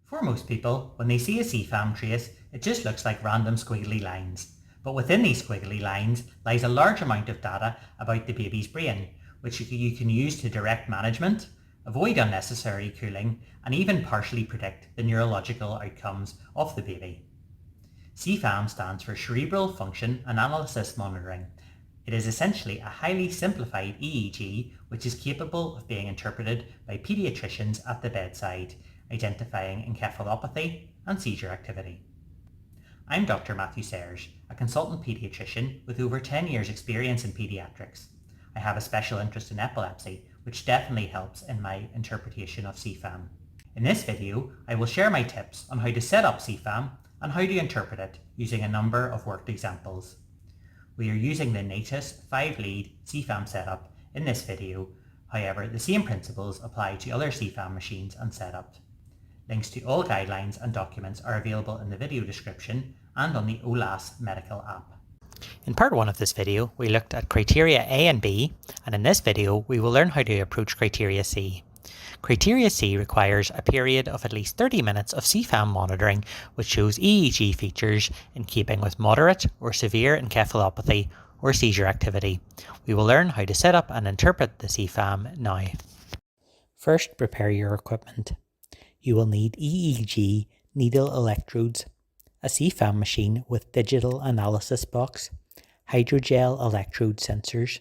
For most people, when they see a CFAM trace, it just looks like random squiggly lines. But within these squiggly lines lies a large amount of data about the baby's brain, which you can use to direct management, avoid unnecessary cooling, and even partially predict the neurological outcomes of the baby. CFAM stands for Cerebral Function Analysis Monitoring. It is essentially a highly simplified EEG which is capable of being interpreted by paediatricians at the bedside, identifying encephalopathy and seizure activity. I'm Dr. Matthew Serge, a consultant paediatrician with over 10 years experience in paediatrics. I have a special interest in epilepsy, which definitely helps in my interpretation of CFAM. In this video, I will share my tips on how to set up CFAM and how to interpret it using a number of worked examples. We are using the Neonates 5-lead CFAM setup in this video, however the same principles apply to other CFAM machines and setups. Links to all guidelines and documents are available in the video description and on the OLAS medical app. In part 1 of this video, we looked at criteria A and B, and in this video we will learn how to approach criteria C. Criteria C requires a period of at least 30 minutes of CFAM monitoring which shows EEG features in keeping with moderate or severe encephalopathy or seizure activity. We will learn how to set up and interpret the CFAM now. First, prepare your equipment. You will need EEG needle electrodes, a CFAM machine with digital analysis box, hydrogel electrode sensors,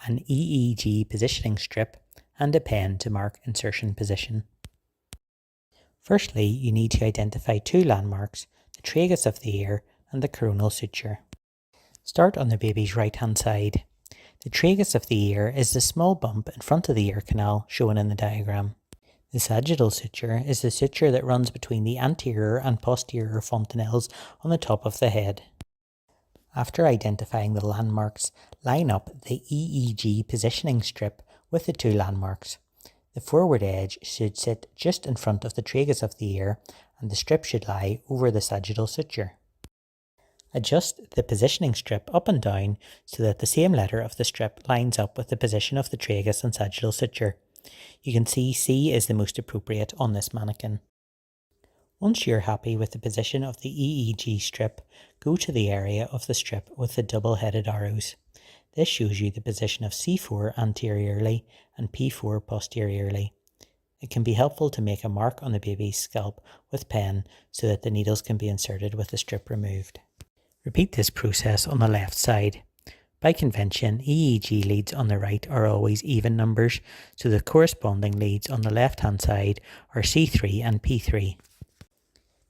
an EEG positioning strip, and a pen to mark insertion position. Firstly, you need to identify two landmarks, the tragus of the ear and the coronal suture. Start on the baby's right hand side. The tragus of the ear is the small bump in front of the ear canal shown in the diagram. The sagittal suture is the suture that runs between the anterior and posterior fontanelles on the top of the head. After identifying the landmarks, line up the EEG positioning strip with the two landmarks. The forward edge should sit just in front of the tragus of the ear and the strip should lie over the sagittal suture. Adjust the positioning strip up and down so that the same letter of the strip lines up with the position of the tragus and sagittal suture. You can see C is the most appropriate on this mannequin. Once you're happy with the position of the EEG strip, go to the area of the strip with the double-headed arrows. This shows you the position of C4 anteriorly and P4 posteriorly. It can be helpful to make a mark on the baby's scalp with pen so that the needles can be inserted with the strip removed. Repeat this process on the left side. By convention, EEG leads on the right are always even numbers, so the corresponding leads on the left-hand side are C3 and P3.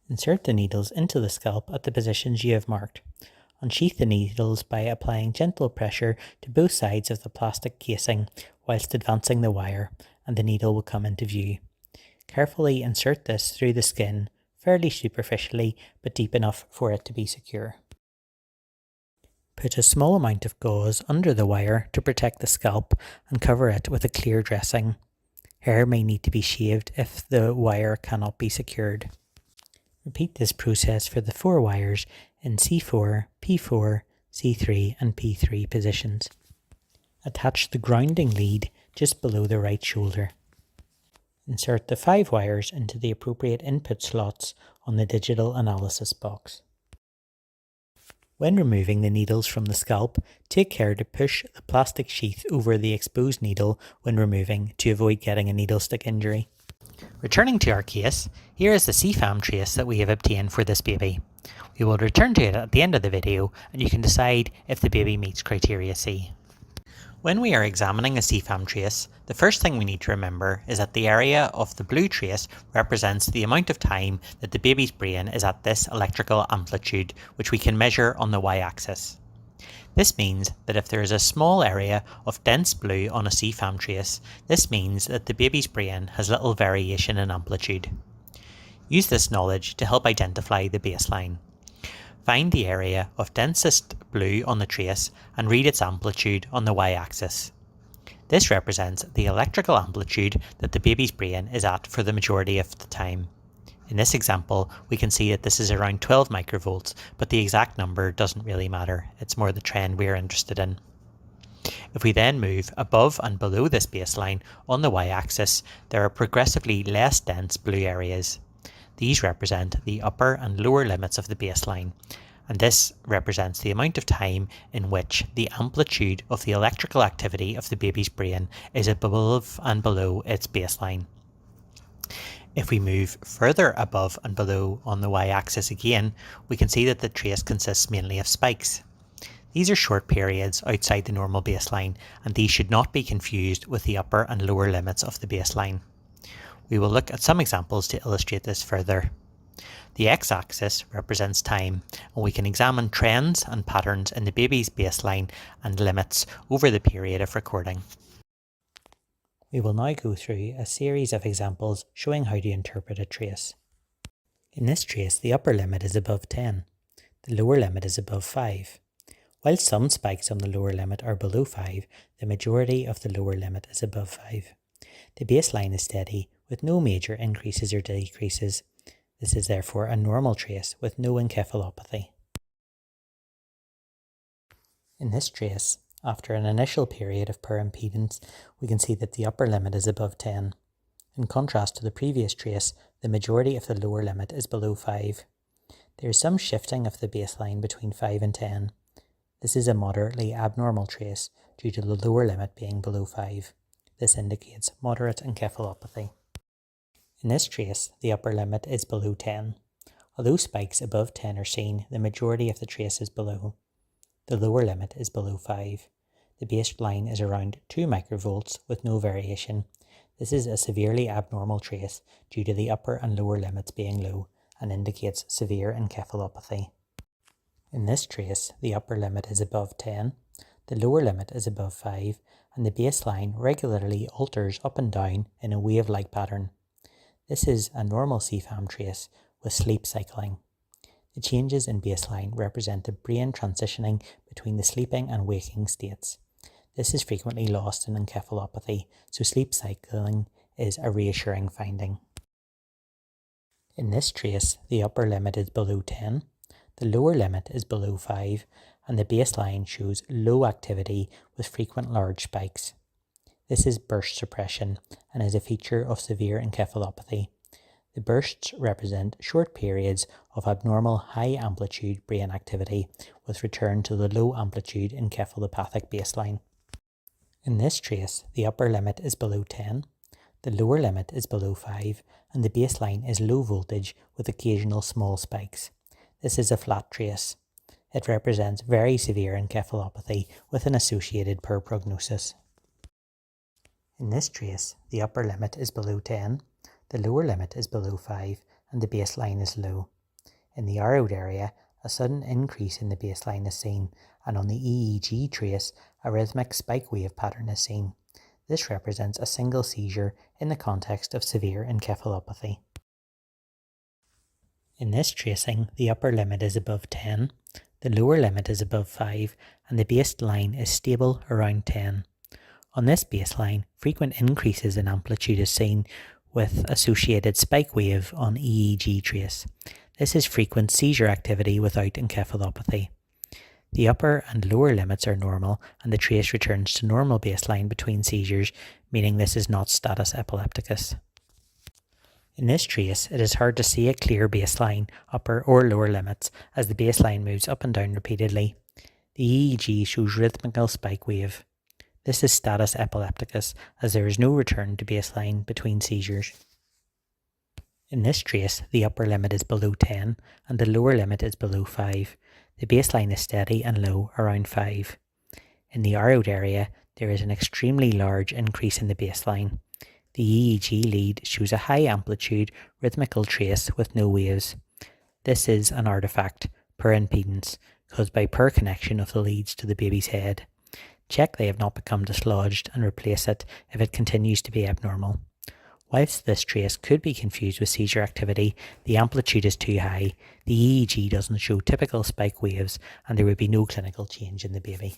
Insert the needles into the scalp at the positions you have marked. Unsheath the needles by applying gentle pressure to both sides of the plastic casing whilst advancing the wire, and the needle will come into view. Carefully insert this through the skin, fairly superficially but deep enough for it to be secure. Put a small amount of gauze under the wire to protect the scalp and cover it with a clear dressing. Hair may need to be shaved if the wire cannot be secured. Repeat this process for the 4 wires in C4, P4, C3 and P3 positions. Attach the grounding lead just below the right shoulder. Insert the 5 wires into the appropriate input slots on the digital analysis box. When removing the needles from the scalp, take care to push the plastic sheath over the exposed needle when removing to avoid getting a needle stick injury. Returning to our case, here is the CFAM trace that we have obtained for this baby. We will return to it at the end of the video and you can decide if the baby meets criteria C. When we are examining a CFAM trace, the first thing we need to remember is that the area of the blue trace represents the amount of time that the baby's brain is at this electrical amplitude, which we can measure on the y-axis. This means that if there is a small area of dense blue on a CFAM trace, this means that the baby's brain has little variation in amplitude. Use this knowledge to help identify the baseline. Find the area of densest blue on the trace and read its amplitude on the y-axis. This represents the electrical amplitude that the baby's brain is at for the majority of the time. In this example, we can see that this is around 12 microvolts, but the exact number doesn't really matter. It's more the trend we're interested in. If we then move above and below this baseline on the y-axis, there are progressively less dense blue areas. These represent the upper and lower limits of the baseline, and this represents the amount of time in which the amplitude of the electrical activity of the baby's brain is above and below its baseline. If we move further above and below on the y-axis again, we can see that the trace consists mainly of spikes. These are short periods outside the normal baseline, and these should not be confused with the upper and lower limits of the baseline. We will look at some examples to illustrate this further. The x-axis represents time, and we can examine trends and patterns in the baby's baseline and limits over the period of recording. We will now go through a series of examples showing how to interpret a trace. In this trace, the upper limit is above 10. The lower limit is above 5. While some spikes on the lower limit are below 5, the majority of the lower limit is above 5. The baseline is steady, with no major increases or decreases. This is therefore a normal trace with no encephalopathy. In this trace, after an initial period of poor impedance, we can see that the upper limit is above 10. In contrast to the previous trace, the majority of the lower limit is below 5. There is some shifting of the baseline between 5 and 10. This is a moderately abnormal trace due to the lower limit being below 5. This indicates moderate encephalopathy. In this trace, the upper limit is below 10. Although spikes above 10 are seen, the majority of the trace is below. The lower limit is below 5. The baseline is around 2 microvolts with no variation. This is a severely abnormal trace due to the upper and lower limits being low and indicates severe encephalopathy. In this trace, the upper limit is above 10, the lower limit is above 5, and the baseline regularly alters up and down in a wave-like pattern. This is a normal CFAM trace with sleep cycling. The changes in baseline represent the brain transitioning between the sleeping and waking states. This is frequently lost in encephalopathy, so sleep cycling is a reassuring finding. In this trace, the upper limit is below 10, the lower limit is below 5, and the baseline shows low activity with frequent large spikes. This is burst suppression and is a feature of severe encephalopathy. The bursts represent short periods of abnormal high amplitude brain activity with return to the low amplitude encephalopathic baseline. In this trace, the upper limit is below 10, the lower limit is below 5, and the baseline is low voltage with occasional small spikes. This is a flat trace. It represents very severe encephalopathy with an associated poor prognosis. In this trace, the upper limit is below 10, the lower limit is below 5, and the baseline is low. In the arrowed area, a sudden increase in the baseline is seen, and on the EEG trace, a rhythmic spike wave pattern is seen. This represents a single seizure in the context of severe encephalopathy. In this tracing, the upper limit is above 10, the lower limit is above 5, and the baseline is stable around 10. On this baseline, frequent increases in amplitude is seen with associated spike wave on EEG trace. This is frequent seizure activity without encephalopathy. The upper and lower limits are normal, and the trace returns to normal baseline between seizures, meaning this is not status epilepticus. In this trace, it is hard to see a clear baseline, upper or lower limits, as the baseline moves up and down repeatedly. The EEG shows rhythmical spike wave. This is status epilepticus, as there is no return to baseline between seizures. In this trace, the upper limit is below 10, and the lower limit is below 5. The baseline is steady and low around 5. In the arrowed area, there is an extremely large increase in the baseline. The EEG lead shows a high amplitude rhythmical trace with no waves. This is an artifact, poor impedance, caused by poor connection of the leads to the baby's head. Check they have not become dislodged and replace it if it continues to be abnormal. Whilst this trace could be confused with seizure activity, the amplitude is too high, the EEG doesn't show typical spike waves, and there would be no clinical change in the baby.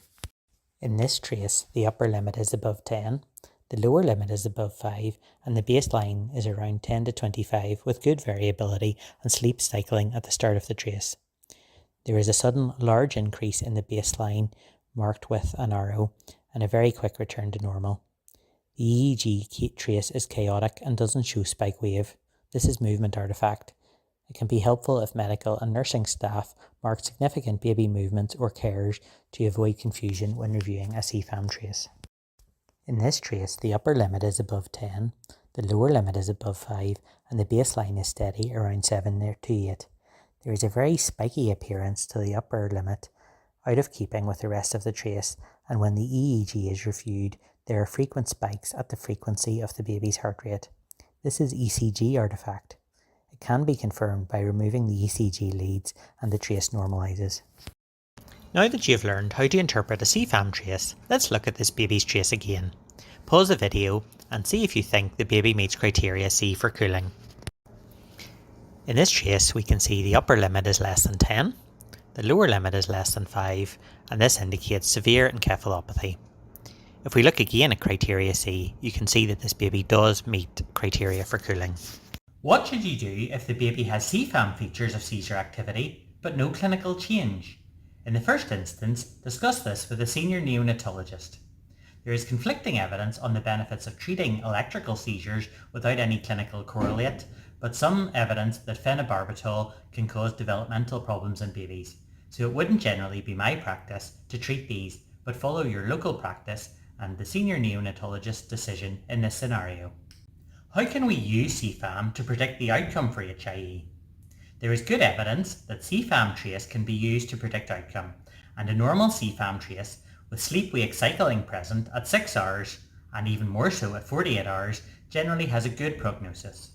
In this trace, the upper limit is above 10, the lower limit is above 5, and the baseline is around 10 to 25 with good variability and sleep cycling at the start of the trace. There is a sudden large increase in the baseline marked with an arrow and a very quick return to normal. The EEG trace is chaotic and doesn't show spike wave. This is movement artifact. It can be helpful if medical and nursing staff mark significant baby movements or cares to avoid confusion when reviewing a CFAM trace. In this trace, the upper limit is above 10, the lower limit is above 5, and the baseline is steady around 7 to 8. There is a very spiky appearance to the upper limit, out of keeping with the rest of the trace, and when the EEG is reviewed, there are frequent spikes at the frequency of the baby's heart rate. This is ECG artifact. It can be confirmed by removing the ECG leads and the trace normalizes. Now that you've learned how to interpret a CFAM trace, let's look at this baby's trace again. Pause the video and see if you think the baby meets criteria C for cooling. In this trace we can see the upper limit is less than 10, the lower limit is less than 5, and this indicates severe encephalopathy. If we look again at criteria C, you can see that this baby does meet criteria for cooling. What should you do if the baby has CFAM features of seizure activity but no clinical change? In the first instance, discuss this with a senior neonatologist. There is conflicting evidence on the benefits of treating electrical seizures without any clinical correlate, but some evidence that phenobarbital can cause developmental problems in babies. So it wouldn't generally be my practice to treat these, but follow your local practice and the senior neonatologist's decision in this scenario. How can we use CFAM to predict the outcome for HIE? There is good evidence that CFAM trace can be used to predict outcome, and a normal CFAM trace with sleep-wake cycling present at 6 hours, and even more so at 48 hours, generally has a good prognosis.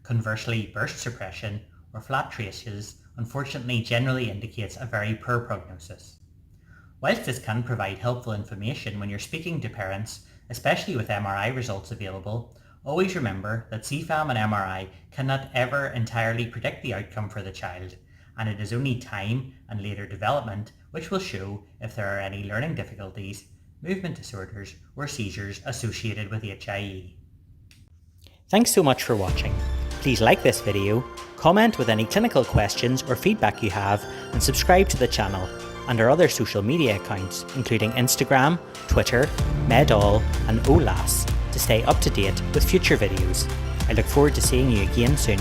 Conversely, burst suppression or flat traces unfortunately generally indicates a very poor prognosis. Whilst this can provide helpful information when you're speaking to parents, especially with MRI results available, always remember that CFAM and MRI cannot ever entirely predict the outcome for the child, and it is only time and later development which will show if there are any learning difficulties, movement disorders, or seizures associated with HIE. Thanks so much for watching. Please like this video, comment with any clinical questions or feedback you have, and subscribe to the channel and our other social media accounts including Instagram, Twitter, Medall and OLAS to stay up to date with future videos. I look forward to seeing you again soon.